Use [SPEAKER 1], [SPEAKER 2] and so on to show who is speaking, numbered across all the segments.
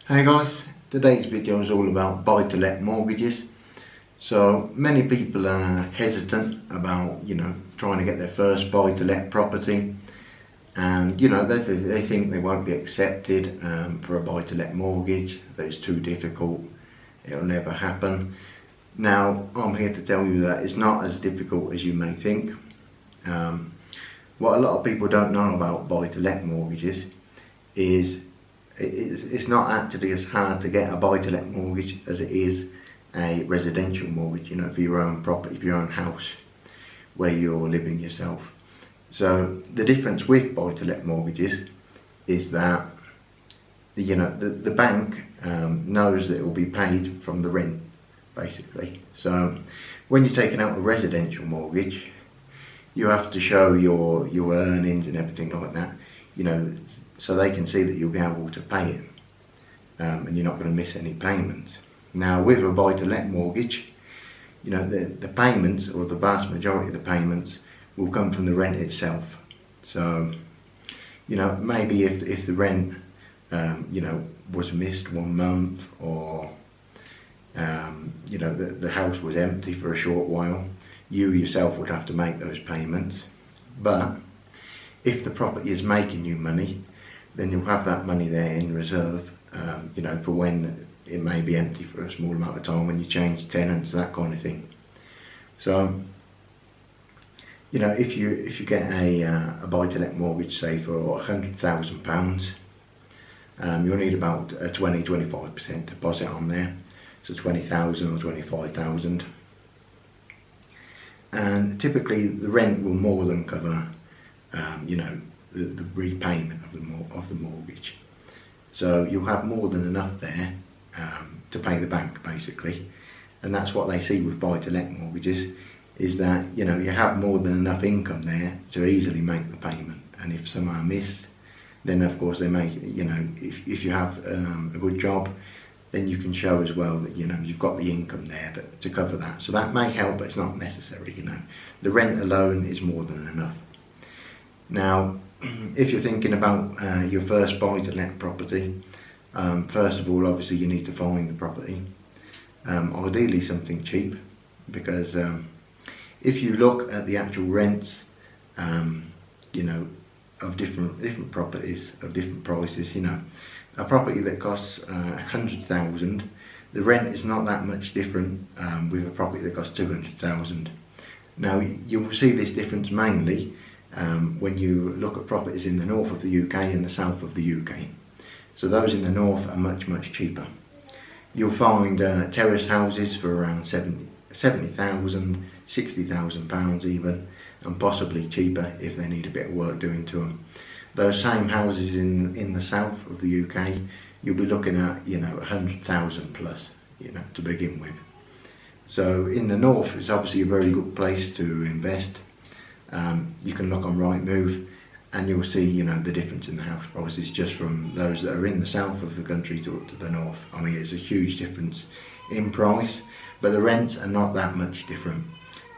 [SPEAKER 1] Hey guys, today's video is all about buy-to-let mortgages. So many people are hesitant about, trying to get their first buy-to-let property, and they think they won't be accepted for a buy-to-let mortgage, that it's too difficult, it'll never happen. Now I'm here to tell you that it's not as difficult as you may think. What a lot of people don't know about buy-to-let mortgages is it's not actually as hard to get a buy-to-let mortgage as it is a residential mortgage, for your own property, for your own house where you're living yourself. So the difference with buy-to-let mortgages is that the bank knows that it will be paid from the rent, basically. So when you're taking out a residential mortgage, you have to show your earnings and everything like that, so they can see that you'll be able to pay it, and you're not going to miss any payments. Now with a buy-to-let mortgage, the payments, or the vast majority of the payments, will come from the rent itself. So maybe if the rent was missed 1 month, or the house was empty for a short while, you yourself would have to make those payments. But if the property is making you money, then you'll have that money there in reserve, for when it may be empty for a small amount of time, when you change tenants, that kind of thing. So if you get a buy-to-let mortgage, say for £100,000, you'll need about a 20-25% deposit on there, so 20,000 or 25,000. And typically the rent will more than cover the repayment of the mortgage. So you'll have more than enough there to pay the bank, basically. And that's what they see with buy-to-let mortgages, is that you have more than enough income there to easily make the payment. And if some are missed, then of course they may, if you have a good job, then you can show as well that you've got the income there to cover that. So that may help, but it's not necessary. The rent alone is more than enough. Now if you're thinking about your first buy-to-let property, first of all, obviously you need to find the property, ideally something cheap, because if you look at the actual rents of different properties of different prices, a property that costs 100,000, the rent is not that much different with a property that costs 200,000. Now you will see this difference mainly when you look at properties in the north of the UK and the south of the UK. So those in the north are much cheaper. You'll find terrace houses for around 70,000, 60,000 pounds even, and possibly cheaper if they need a bit of work doing to them. Those same houses in the south of the UK, you'll be looking at 100,000 plus, to begin with. So in the north, it's obviously a very good place to invest. You can look on Rightmove and you'll see the difference in the house prices just from those that are in the south of the country to the north. I mean, it's a huge difference in price, but the rents are not that much different.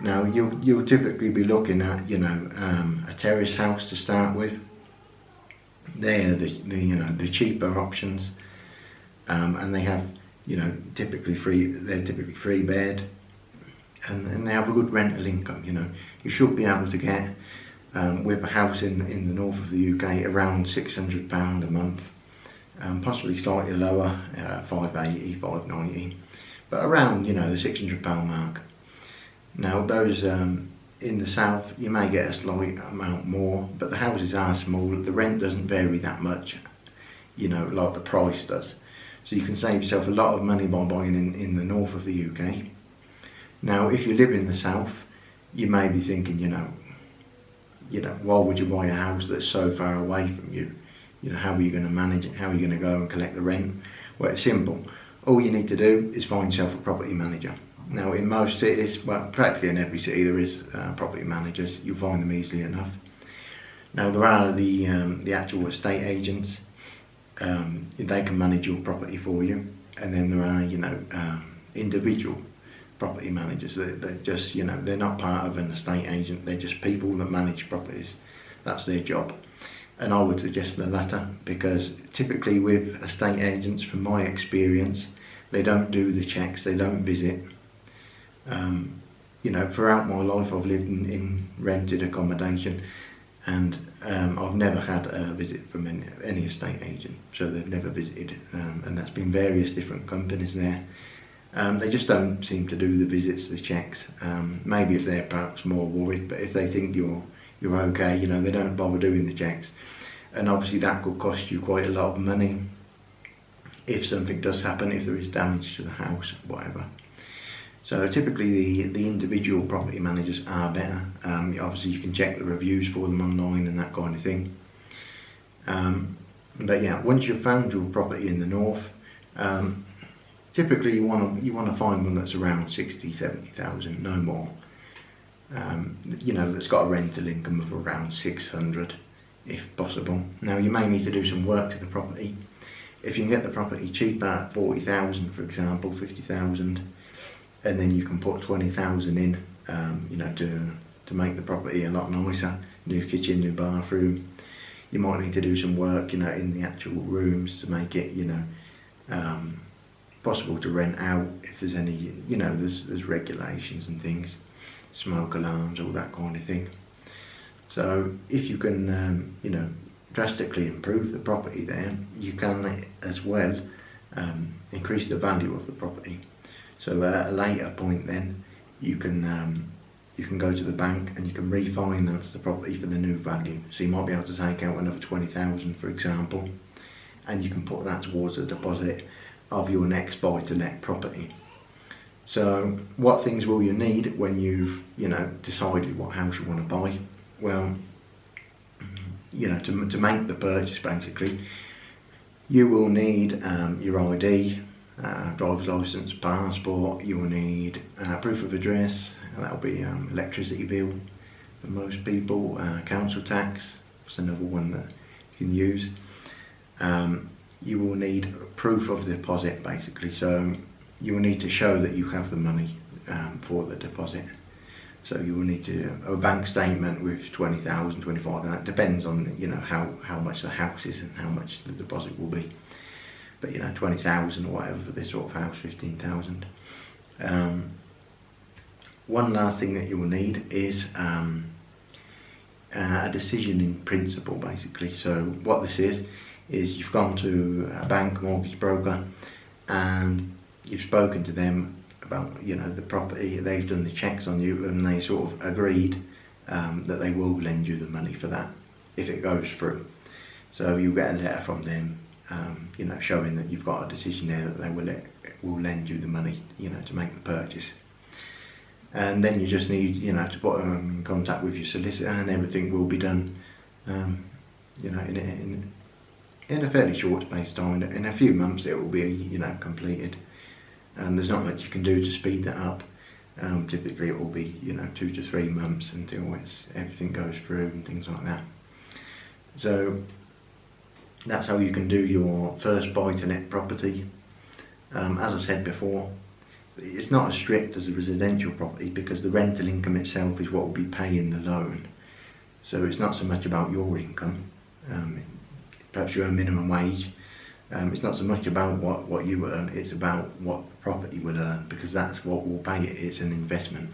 [SPEAKER 1] Now you'll typically be looking at a terrace house to start with. They're the cheaper options, and they have typically free bed, and they have a good rental income. You should be able to get with a house in the north of the UK around £600 a month, possibly slightly lower, 580, 590, but around the £600 mark. Now those in the south, you may get a slight amount more, but the houses are small, the rent doesn't vary that much, like the price does. So you can save yourself a lot of money by buying in the north of the UK. Now if you live in the south, you may be thinking, why would you buy a house that's so far away from you? How are you going to manage it? How are you going to go and collect the rent? Well, it's simple. All you need to do is find yourself a property manager. Now in most cities, well, practically in every city there is property managers. You'll find them easily enough. Now there are the actual estate agents. They can manage your property for you, and then there are individual property managers. They're just they're not part of an estate agent. They're just people that manage properties. That's their job. And I would suggest the latter, because typically with estate agents, from my experience, they don't do the checks, they don't visit. You know, throughout my life I've lived in rented accommodation, and I've never had a visit from any estate agent, so they've never visited, and that's been various different companies there. They just don't seem to do the visits, the checks. Maybe if they're perhaps more worried, but if they think you're okay, you know, they don't bother doing the checks. And obviously that could cost you quite a lot of money if something does happen, if there is damage to the house, whatever. So typically the individual property managers are better. Obviously you can check the reviews for them online and that kind of thing. But yeah, once you've found your property in the north, typically you want to find one that's around 60,000-70,000, no more. You know, that's got a rental income of around 600, if possible. Now you may need to do some work to the property. If you can get the property cheaper at 40,000, for example, 50,000, and then you can put 20,000 in, you know, to make the property a lot nicer. New kitchen, new bathroom. You might need to do some work, you know, in the actual rooms to make it, you know, possible to rent out if there's any, you know, there's regulations and things, smoke alarms, all that kind of thing. So if you can, you know, drastically improve the property there, you can as well increase the value of the property. So at a later point then, you can go to the bank and you can refinance the property for the new value. So you might be able to take out another 20,000, for example, and you can put that towards the deposit of your next buy-to-let property. So what things will you need when you've, you know, decided what house you want to buy? Well, you know, to make the purchase, basically, you will need your ID, driver's license, passport. You will need proof of address, and that'll be electricity bill for most people, council tax, that's another one that you can use. You will need proof of the deposit, basically, so you will need to show that you have the money for the deposit. So you will need to a bank statement with 20,000, 25,000. That depends on, you know, how much the house is and how much the deposit will be. But, you know, 20,000 or whatever for this sort of house, 15,000. One last thing that you will need is a decision in principle, basically. So what this is you've gone to a bank, mortgage broker, and you've spoken to them about, you know, the property. They've done the checks on you, and they sort of agreed that they will lend you the money for that if it goes through. So you'll get a letter from them, you know, showing that you've got a decision there that they will lend you the money, you know, to make the purchase. And then you just need, you know, to put them in contact with your solicitor, and everything will be done, you know, in a fairly short space of time. In a few months it will be, you know, completed. There's not much you can do to speed that up. Typically it will be, you know, 2 to 3 months until everything goes through and things like that. So that's how you can do your first buy-to-let property. As I said before, it's not as strict as a residential property, because the rental income itself is what will be paying the loan. So it's not so much about your income. Perhaps you earn minimum wage. It's not so much about what you earn, it's about what the property will earn, because that's what will pay it. It's an investment.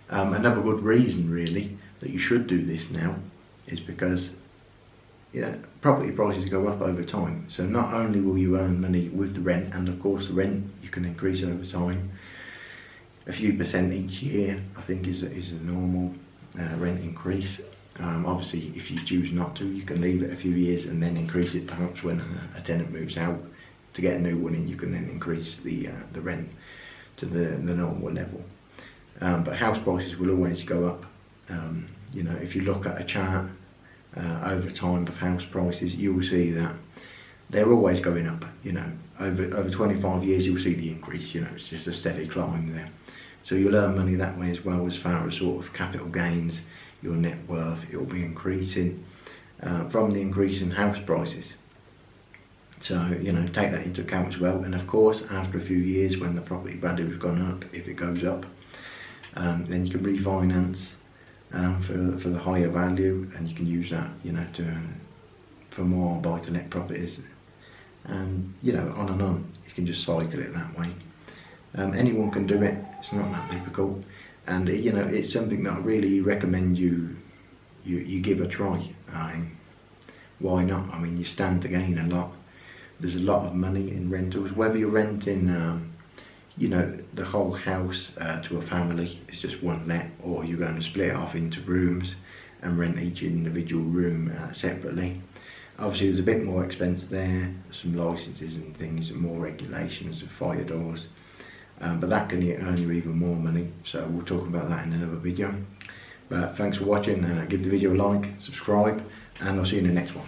[SPEAKER 1] Another good reason really that you should do this now is because, you know, property prices go up over time. So not only will you earn money with the rent, and of course the rent you can increase over time, a few percent each year I think is a normal rent increase. Obviously if you choose not to, you can leave it a few years and then increase it. Perhaps when a tenant moves out to get a new one in, you can then increase the rent to the normal level. But house prices will always go up. You know, if you look at a chart over time of house prices, you will see that they're always going up. You know, over 25 years you'll see the increase. You know, it's just a steady climb there. So you'll earn money that way as well, as far as sort of capital gains. Your net worth, it will be increasing from the increase in house prices. So, you know, take that into account as well. And of course, after a few years, when the property value has gone up, if it goes up, then you can refinance for the higher value, and you can use that, you know, for more buy-to-let properties, and you know, on and on. You can just cycle it that way. Anyone can do it. It's not that difficult, and you know, it's something that I really recommend you give a try. Why not? I mean, you stand to gain a lot. There's a lot of money in rentals, whether you're renting you know, the whole house to a family, it's just one let, or you're going to split it off into rooms and rent each individual room separately. Obviously there's a bit more expense there, some licenses and things, and more regulations of fire doors, but that can earn you even more money, so we'll talk about that in another video. But thanks for watching, give the video a like, subscribe, and I'll see you in the next one.